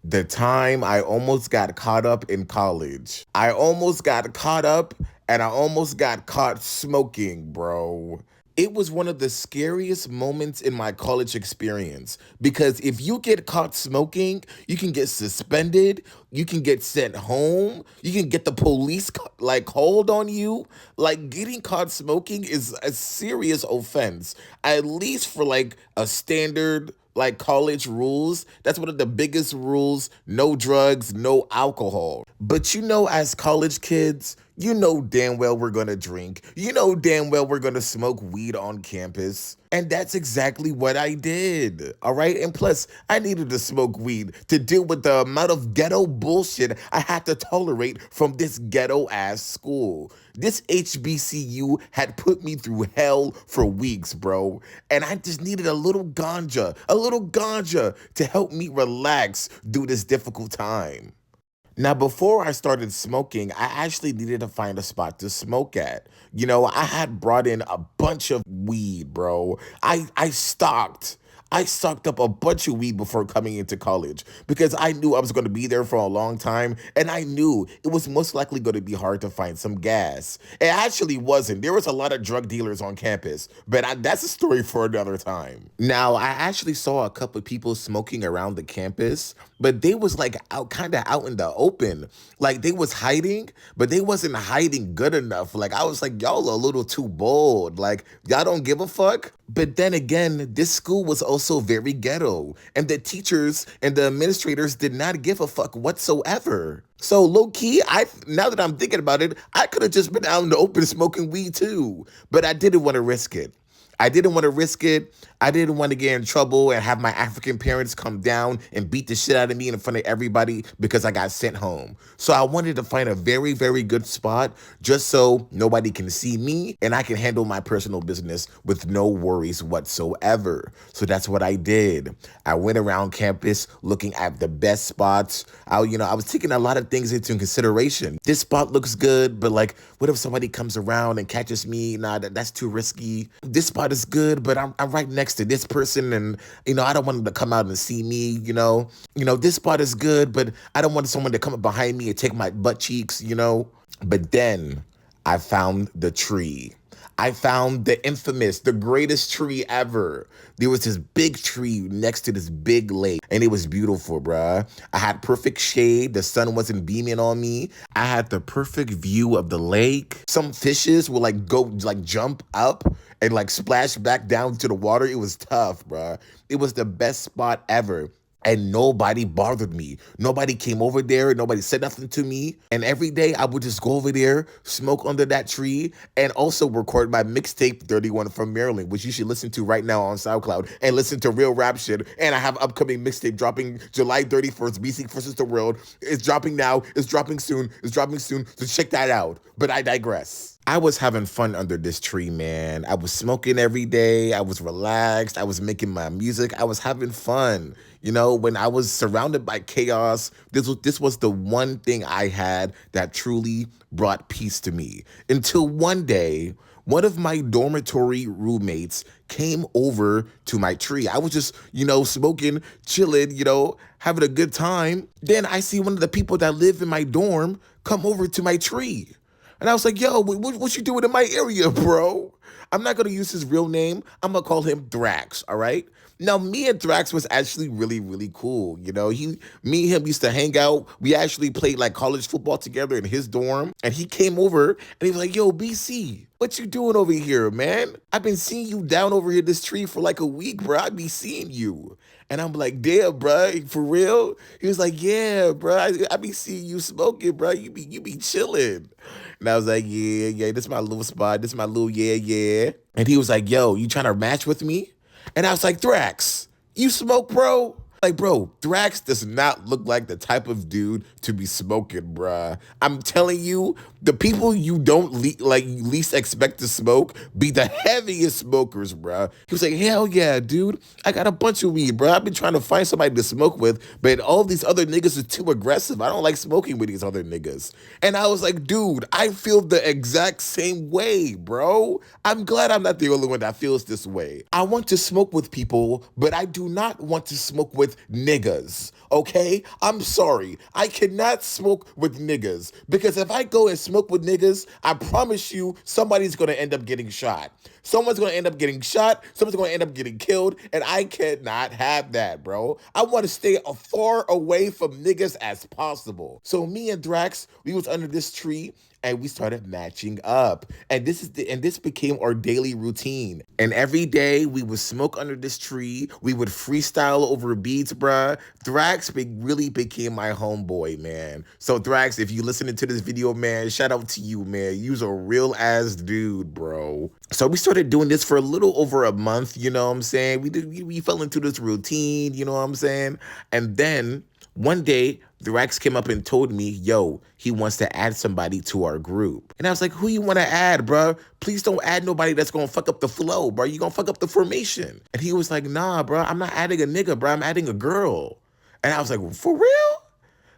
The time I almost got caught up in college. I almost got caught up and I almost got caught smoking, bro. It was one of the scariest moments in my college experience because if you get caught smoking, you can get suspended, you can get sent home, you can get the police like hold on you. Like getting caught smoking is a serious offense, at least for like a standard like college rules. That's one of the biggest rules: no drugs, no alcohol. But as college kids, you know damn well we're gonna drink. You know damn well we're gonna smoke weed on campus. And that's exactly what I did. All right. And plus, I needed to smoke weed to deal with the amount of ghetto bullshit I had to tolerate from this ghetto ass school. This HBCU had put me through hell for weeks, bro. And I just needed a little ganja to help me relax through this difficult time. Now, before I started smoking, I actually needed to find a spot to smoke at. I had brought in a bunch of weed, bro. I stocked up a bunch of weed before coming into college because I knew I was going to be there for a long time and I knew it was most likely going to be hard to find some gas. It actually wasn't. There was a lot of drug dealers on campus, but that's a story for another time. Now, I actually saw a couple of people smoking around the campus, but they was like out in the open. Like they was hiding, but they wasn't hiding good enough. Like I was like, y'all a little too bold. Like y'all don't give a fuck. But then again, this school was also very ghetto, and the teachers and the administrators did not give a fuck whatsoever. So low key, I now that I'm thinking about it, I could have just been out in the open smoking weed too, but I didn't want to risk it. I didn't want to risk it. I didn't want to get in trouble and have my African parents come down and beat the shit out of me in front of everybody because I got sent home. So I wanted to find a very, very good spot just so nobody can see me and I can handle my personal business with no worries whatsoever. So that's what I did. I went around campus looking at the best spots. I was taking a lot of things into consideration. This spot looks good, but like, what if somebody comes around and catches me? Nah, that's too risky. This spot is good, but I'm right next to this person, and I don't want them to come out and see me. This spot is good, but I don't want someone to come up behind me and take my butt cheeks. But then I found the tree. I found the infamous, the greatest tree ever. There was this big tree next to this big lake, and it was beautiful, bruh. I had perfect shade. The sun wasn't beaming on me. I had the perfect view of the lake. Some fishes would jump up and like splash back down to the water. It was tough, bruh. It was the best spot ever. And nobody bothered me. Nobody came over there. Nobody said nothing to me. And every day I would just go over there, smoke under that tree, and also record my mixtape 31 from Maryland, which you should listen to right now on SoundCloud and listen to real rap shit. And I have upcoming mixtape dropping July 31st, BC versus the World. It's dropping now. It's dropping soon. It's dropping soon. So check that out. But I digress. I was having fun under this tree, man. I was smoking every day. I was relaxed. I was making my music. I was having fun. When I was surrounded by chaos, this was the one thing I had that truly brought peace to me. Until one day, one of my dormitory roommates came over to my tree. I was just, smoking, chilling, having a good time. Then I see one of the people that live in my dorm come over to my tree. And I was like, yo, what you doing in my area, bro? I'm not going to use his real name. I'm going to call him Thrax, all right? Now, me and Thrax was actually really, really cool. Me and him used to hang out. We actually played like college football together in his dorm. And he came over and he was like, yo, BC, what you doing over here, man? I've been seeing you down over here this tree for like a week, bro. I be seeing you. And I'm like, damn, bro, for real? He was like, yeah, bro, I be seeing you smoking, bro. You be chilling. And I was like, yeah, this is my little spot. This is my little yeah. And he was like, yo, you trying to match with me? And I was like, Thrax, you smoke, bro? Like, bro, Thrax does not look like the type of dude to be smoking, bruh. I'm telling you, the people you don't least expect to smoke be the heaviest smokers, bruh. He was like, hell yeah, dude. I got a bunch of weed, bruh. I've been trying to find somebody to smoke with, but all these other niggas are too aggressive. I don't like smoking with these other niggas. And I was like, dude, I feel the exact same way, bro. I'm glad I'm not the only one that feels this way. I want to smoke with people, but I do not want to smoke with with niggas, okay? I'm sorry. I cannot smoke with niggas because if I go and smoke with niggas, I promise you somebody's gonna end up getting shot. Someone's gonna end up getting shot, someone's gonna end up getting killed, and I cannot have that, bro. I wanna stay as far away from niggas as possible. So me and Drax, we was under this tree and we started matching up. And this became our daily routine. And every day we would smoke under this tree. We would freestyle over beats, bruh. Really became my homeboy, man. So Thrax, if you listening to this video, man, shout out to you, man. You's a real ass dude, bro. So we started doing this for a little over a month, you know what I'm saying? We fell into this routine, you know what I'm saying? And then one day, the Rex came up and told me, yo, he wants to add somebody to our group. And I was like, who you want to add, bro? Please don't add nobody that's going to fuck up the flow, bro. You going to fuck up the formation. And he was like, nah, bro, I'm not adding a nigga, bro. I'm adding a girl. And I was like, for real?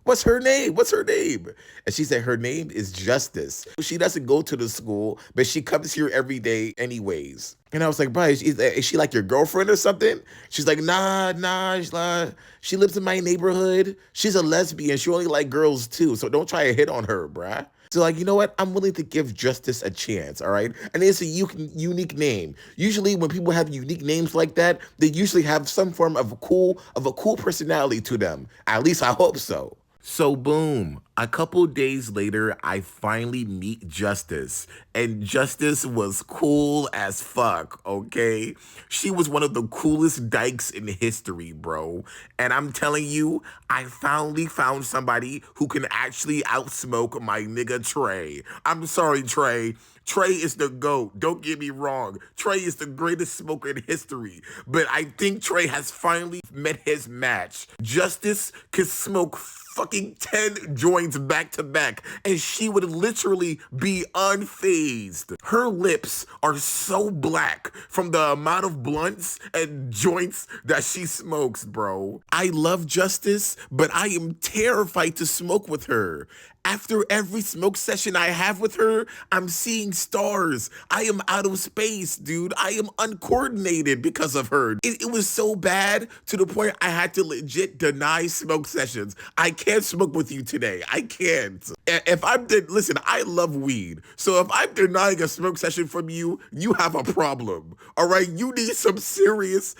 What's her name? What's her name? And she said her name is Justice. She doesn't go to the school, but she comes here every day anyways. And I was like, bro, is she like your girlfriend or something? She's like, nah. She lives in my neighborhood. She's a lesbian. She only like girls too. So don't try to hit on her, bruh. So like, you know what? I'm willing to give Justice a chance, all right? And it's a unique name. Usually when people have unique names like that, they usually have some form of a cool personality to them. At least I hope so. So boom, a couple days later, I finally meet Justice. And Justice was cool as fuck, okay? She was one of the coolest dykes in history, bro. And I'm telling you, I finally found somebody who can actually outsmoke my nigga Trey. I'm sorry, Trey. Trey is the GOAT. Don't get me wrong. Trey is the greatest smoker in history. But I think Trey has finally met his match. Justice could smoke fucking 10 joints back to back, and she would literally be unfazed. Her lips are so black from the amount of blunts and joints that she smokes, bro. I love Justice, but I am terrified to smoke with her. After every smoke session I have with her, I'm seeing stars. I am out of space, dude. I am uncoordinated because of her. It was so bad to the point I had to legit deny smoke sessions. I can't smoke with you today. I can't. If I'm listen, I love weed. So if I'm denying a smoke session from you, you have a problem. All right? You need some serious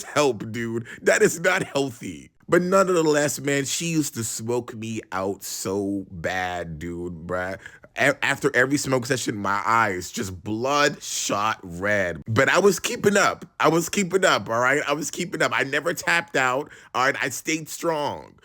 help, dude. That is not healthy. But nonetheless, man, she used to smoke me out so bad, dude, bruh. After every smoke session, my eyes just bloodshot red. But I was keeping up. All right? I was keeping up. I never tapped out. All right? I stayed strong.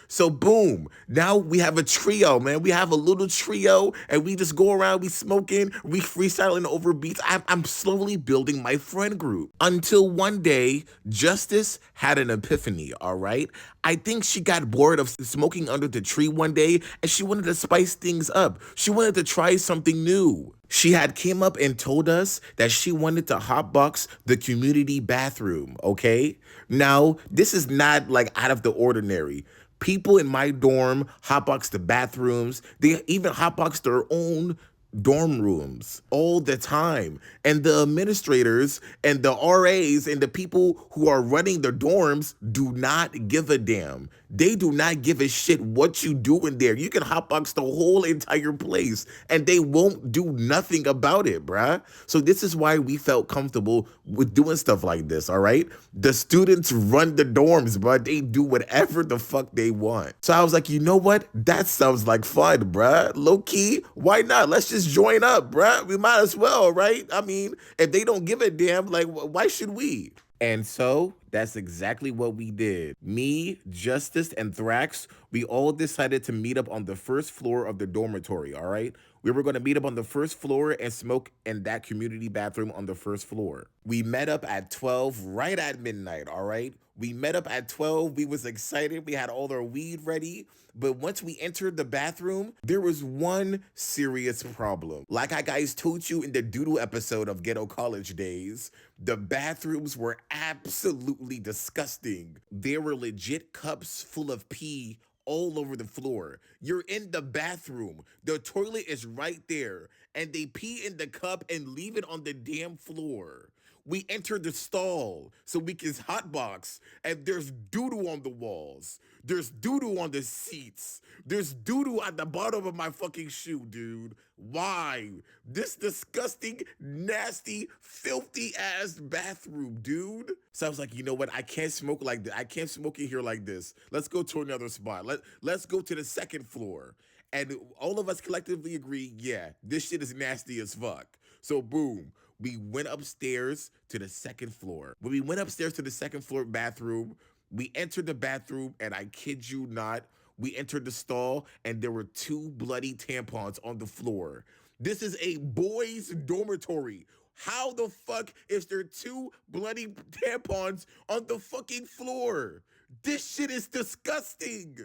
So boom, now we have a trio, man. We have a little trio and we just go around, we smoking, we freestyling over beats. I'm slowly building my friend group until one day, Justice had an epiphany, all right? I think she got bored of smoking under the tree one day and she wanted to spice things up. She wanted to try something new. She had came up and told us that she wanted to hotbox the community bathroom, okay? Now, this is not like out of the ordinary. People in my dorm hotbox the bathrooms. They even hotbox their own dorm rooms all the time. And the administrators and the RAs and the people who are running the dorms do not give a damn. They do not give a shit what you do in there. You can hotbox the whole entire place and they won't do nothing about it, bruh. So this is why we felt comfortable with doing stuff like this, all right? The students run the dorms, bruh. They do whatever the fuck they want. So I was like, you know what? That sounds like fun, bruh. Low key, why not? Let's just join up, bruh. We might as well, right? I mean, if they don't give a damn, like, why should we? And so that's exactly what we did. Me, Justice, and Thrax, we all decided to meet up on the first floor of the dormitory, all right? We were going to meet up on the first floor and smoke in that community bathroom on the first floor. We met up at 12, right at midnight, all right? We met up at 12. We was excited. We had all our weed ready. But once we entered the bathroom, there was one serious problem. Like I guys told you in the Doodle episode of Ghetto College Days, the bathrooms were absolutely disgusting. There were legit cups full of pee all over the floor. You're in the bathroom. The toilet is right there. And they pee in the cup and leave it on the damn floor. We enter the stall so we can hotbox, and there's doo-doo on the walls. There's doo-doo on the seats. There's doo-doo at the bottom of my fucking shoe, dude. Why? This disgusting, nasty, filthy ass bathroom, dude. So I was like, you know what? I can't smoke like this. I can't smoke in here like this. Let's go to another spot. Let's go to the second floor. And all of us collectively agree, yeah, this shit is nasty as fuck. So boom, we went upstairs to the second floor. When we went upstairs to the second floor bathroom, we entered the bathroom, and I kid you not, we entered the stall, and there were two bloody tampons on the floor. This is a boys' dormitory. How the fuck is there two bloody tampons on the fucking floor? This shit is disgusting.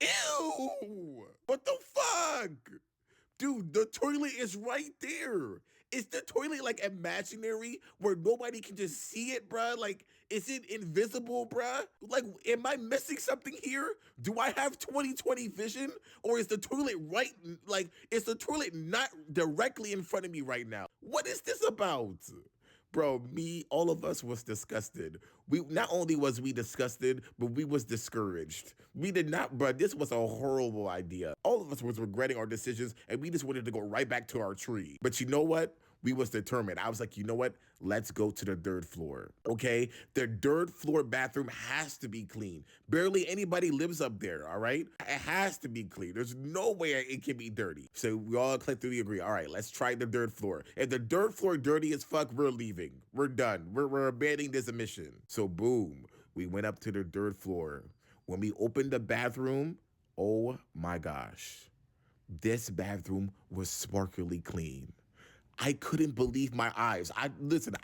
Ew! What the fuck? Dude, the toilet is right there. Is the toilet like imaginary where nobody can just see it, bruh? Like, is it invisible, bruh? Like, am I missing something here? Do I have 20/20 vision? Or is the toilet right, like, is the toilet not directly in front of me right now? What is this about? Bro, all of us was disgusted. We not only was we disgusted, but we was discouraged. We did not, bro. This was a horrible idea. All of us was regretting our decisions, and we just wanted to go right back to our tree. But you know what? We was determined. I was like, you know what? Let's go to the third floor. Okay? The third floor bathroom has to be clean. Barely anybody lives up there, all right? It has to be clean. There's no way it can be dirty. So we all collectively agree, all right, let's try the third floor. If the third floor dirty as fuck, we're leaving. We're done. We're abandoning this mission. So boom, we went up to the third floor. When we opened the bathroom, oh my gosh, this bathroom was sparkly clean. I couldn't believe my eyes. I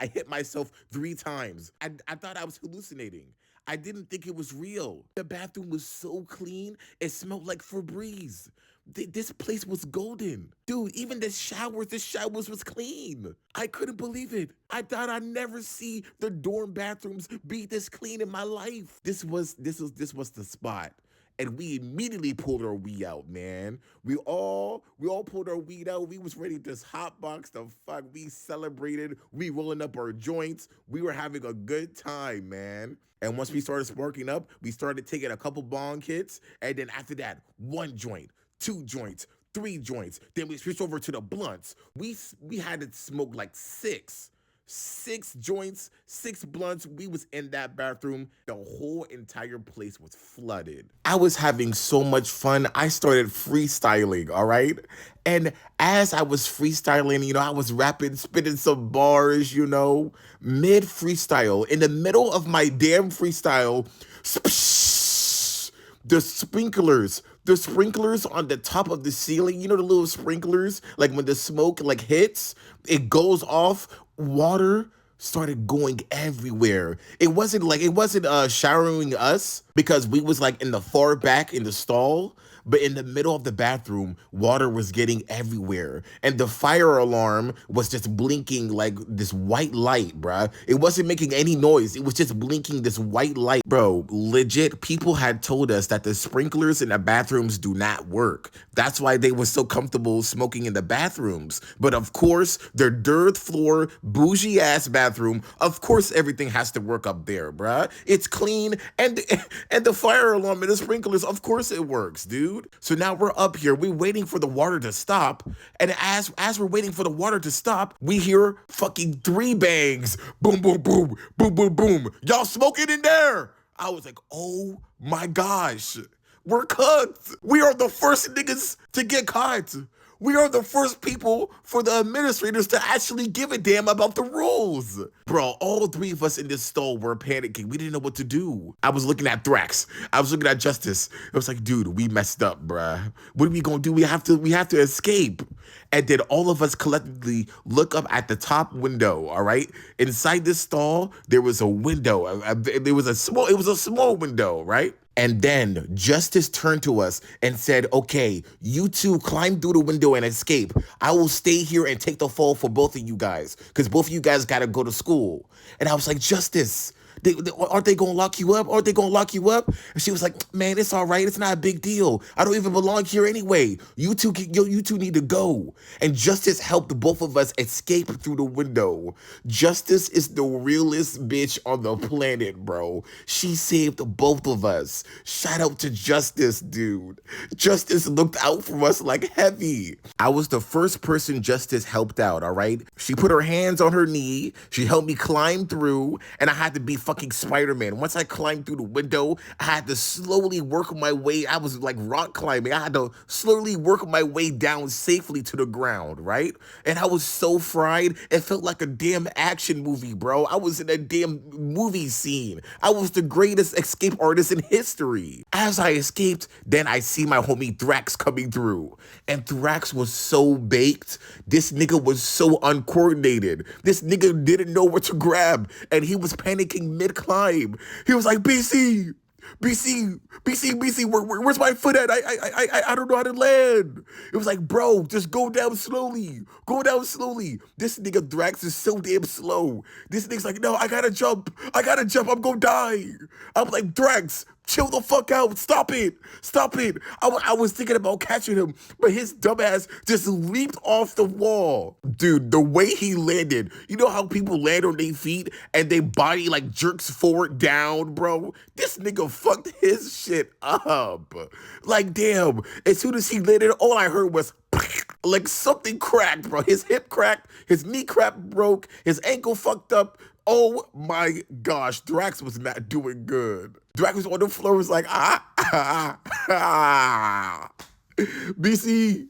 hit myself 3 times. I thought I was hallucinating. I didn't think it was real. The bathroom was so clean, it smelled like Febreze. This place was golden. Dude, even the showers was clean. I couldn't believe it. I thought I'd never see the dorm bathrooms be this clean in my life. This was the spot. And we immediately pulled our weed out, man. We all pulled our weed out. We was ready to just hotbox the fuck. We celebrated. We rolling up our joints. We were having a good time, man. And once we started sparking up, we started taking a couple bong hits. And then after that, 1 joint, 2 joints, 3 joints. Then we switched over to the blunts. We had to smoke like six joints, 6 blunts. We was in that bathroom. The whole entire place was flooded. I was having so much fun. I started freestyling, all right? And as I was freestyling, I was rapping, spitting some bars, mid freestyle. In the middle of my damn freestyle, the sprinklers on the top of the ceiling, the little sprinklers, like when the smoke like hits, it goes off, water started going everywhere. It wasn't showering us because we was like in the far back in the stall, but in the middle of the bathroom, water was getting everywhere. And the fire alarm was just blinking like this white light, bruh. It wasn't making any noise. It was just blinking this white light. Bro, legit, people had told us that the sprinklers in the bathrooms do not work. That's why they were so comfortable smoking in the bathrooms. But of course, their third floor, bougie ass bathroom, of course everything has to work up there, bruh. It's clean, and the fire alarm and the sprinklers, of course it works, dude. So now we're up here, we're waiting for the water to stop, and as we're waiting for the water to stop, we hear fucking 3 bangs. Boom, boom, boom, boom, boom, boom. Y'all smoking in there? I was like, oh my gosh, we're cooked. We are the first niggas to get caught. We are the first people for the administrators to actually give a damn about the rules. Bro, all 3 of us in this stall were panicking. We didn't know what to do. I was looking at Thrax. I was looking at Justice. I was like, dude, we messed up, bruh. What are we gonna do? We have to escape. And then all of us collectively look up at the top window, all right? Inside this stall, there was a window. It was a small window, right? And then Justice turned to us and said, okay, you two climb through the window and escape. I will stay here and take the fall for both of you guys because both of you guys got to go to school. And I was like, Justice, Aren't they gonna lock you up? Aren't they gonna lock you up? And she was like, man, it's all right. It's not a big deal. I don't even belong here anyway. You two need to go. And Justice helped both of us escape through the window. Justice is the realest bitch on the planet, bro. She saved both of us. Shout out to Justice, dude. Justice looked out for us like heavy. I was the first person Justice helped out, all right? She put her hands on her knee. She helped me climb through, and I had to be fucking Spider-Man. Once I climbed through the window, I had to slowly work my way. I was like rock climbing. I had to slowly work my way down safely to the ground, right? And I was so fried, it felt like a damn action movie, bro. I was in a damn movie scene. I was the greatest escape artist in history. As I escaped, then I see my homie Thrax coming through. And Thrax was so baked. This nigga was so uncoordinated. This nigga didn't know what to grab. And he was panicking mid-climb. He was like, BC, where's my foot at? I don't know how to land. It was like, bro, just go down slowly. Go down slowly. This nigga Thrax is so damn slow. This nigga's like, no, I gotta jump. I'm gonna die. I'm like, Thrax, chill the fuck out. Stop it. I was thinking about catching him, but his dumbass just leaped off the wall. Dude, the way he landed, you know how people land on their feet and their body like jerks forward down, bro? This nigga fucked his shit up. Like, damn. As soon as he landed, all I heard was like something cracked, bro. His hip cracked, his kneecap broke, his ankle fucked up. Oh my gosh, Thrax was not doing good. Thrax was on the floor, was like, BC,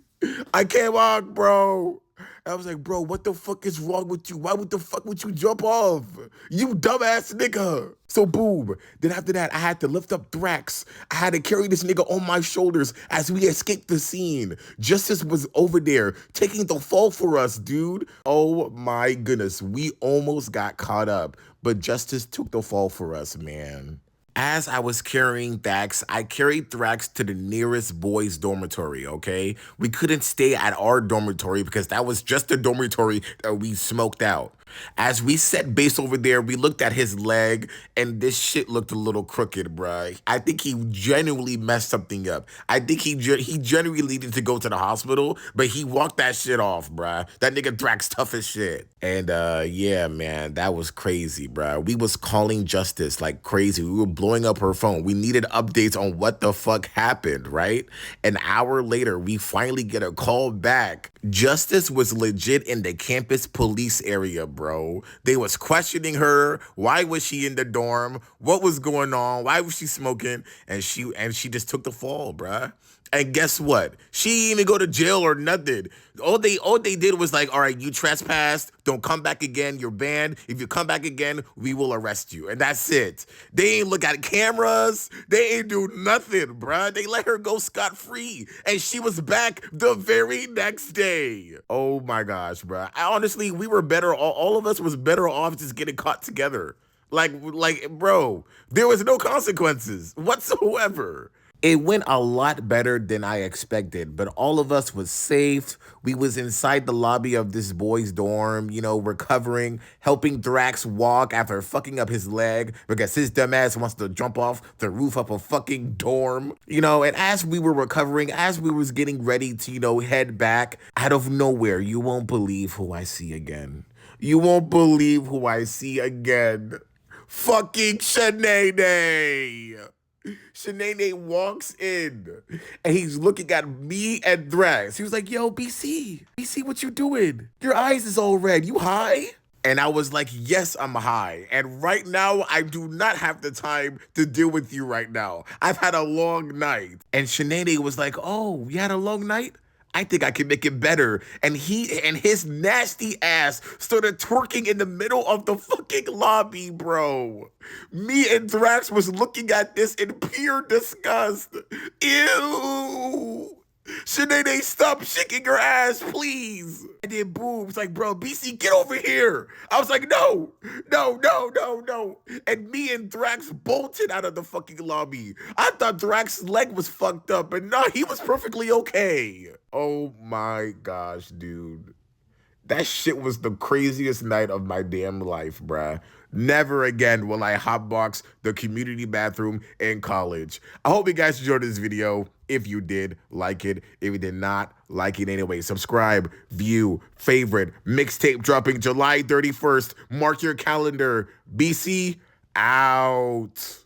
I can't walk, bro. I was like, bro, what the fuck is wrong with you? Why would the fuck would you jump off? You dumbass nigga. So boom. Then after that, I had to lift up Thrax. I had to carry this nigga on my shoulders as we escaped the scene. Justice was over there taking the fall for us, dude. Oh my goodness. We almost got caught up, but Justice took the fall for us, man. As I was carrying Thrax, I carried Thrax to the nearest boys' dormitory, okay? We couldn't stay at our dormitory because that was just the dormitory that we smoked out. As we set base over there, we looked at his leg, and this shit looked a little crooked, bruh. I think he genuinely messed something up. I think he genuinely needed to go to the hospital, but he walked that shit off, bruh. That nigga Thrax tough as shit. And yeah, man, that was crazy, bruh. We was calling Justice like crazy. We were blowing up her phone. We needed updates on what the fuck happened, right? An hour later, we finally get a call back. Justice was legit in the campus police area, bro. They was questioning her. Why was she in the dorm? What was going on? Why was she smoking? And she just took the fall, bruh. And guess what? She didn't even go to jail or nothing. All they did was like, all right, you trespassed. Don't come back again. You're banned. If you come back again, we will arrest you. And that's it. They ain't look at cameras. They ain't do nothing, bruh. They let her go scot-free. And she was back the very next day. Oh my gosh, bruh. Honestly, we were better. All of us was better off just getting caught together. Like, bro, there was no consequences whatsoever. It went a lot better than I expected, but all of us was safe. We was inside the lobby of this boy's dorm, you know, recovering, helping Thrax walk after fucking up his leg because his dumbass wants to jump off the roof of a fucking dorm. You know, and as we were recovering, as we was getting ready to, you know, head back, out of nowhere, you won't believe who I see again. You won't believe who I see again. Fucking Shanae. Shanae walks in and he's looking at me and Thrax. He was like, yo, BC, what you doing? Your eyes is all red. You high? And I was like, yes, I'm high. And right now, I do not have the time to deal with you right now. I've had a long night. And Shanae was like, oh, you had a long night? I think I can make it better. And he and his nasty ass started twerking in the middle of the fucking lobby, bro. Me and Thrax was looking at this in pure disgust. Ew. Shanae, stop shaking your ass, please. And then boom, it's like, bro, BC, get over here. I was like, no. And me and Thrax bolted out of the fucking lobby. I thought Thrax's leg was fucked up, but no, he was perfectly okay. Oh my gosh, dude. That shit was the craziest night of my damn life, bruh. Never again will I hotbox the community bathroom in college. I hope you guys enjoyed this video. If you did, like it. If you did not, like it anyway. Subscribe, view, favorite. Mixtape dropping July 31st. Mark your calendar. BC out.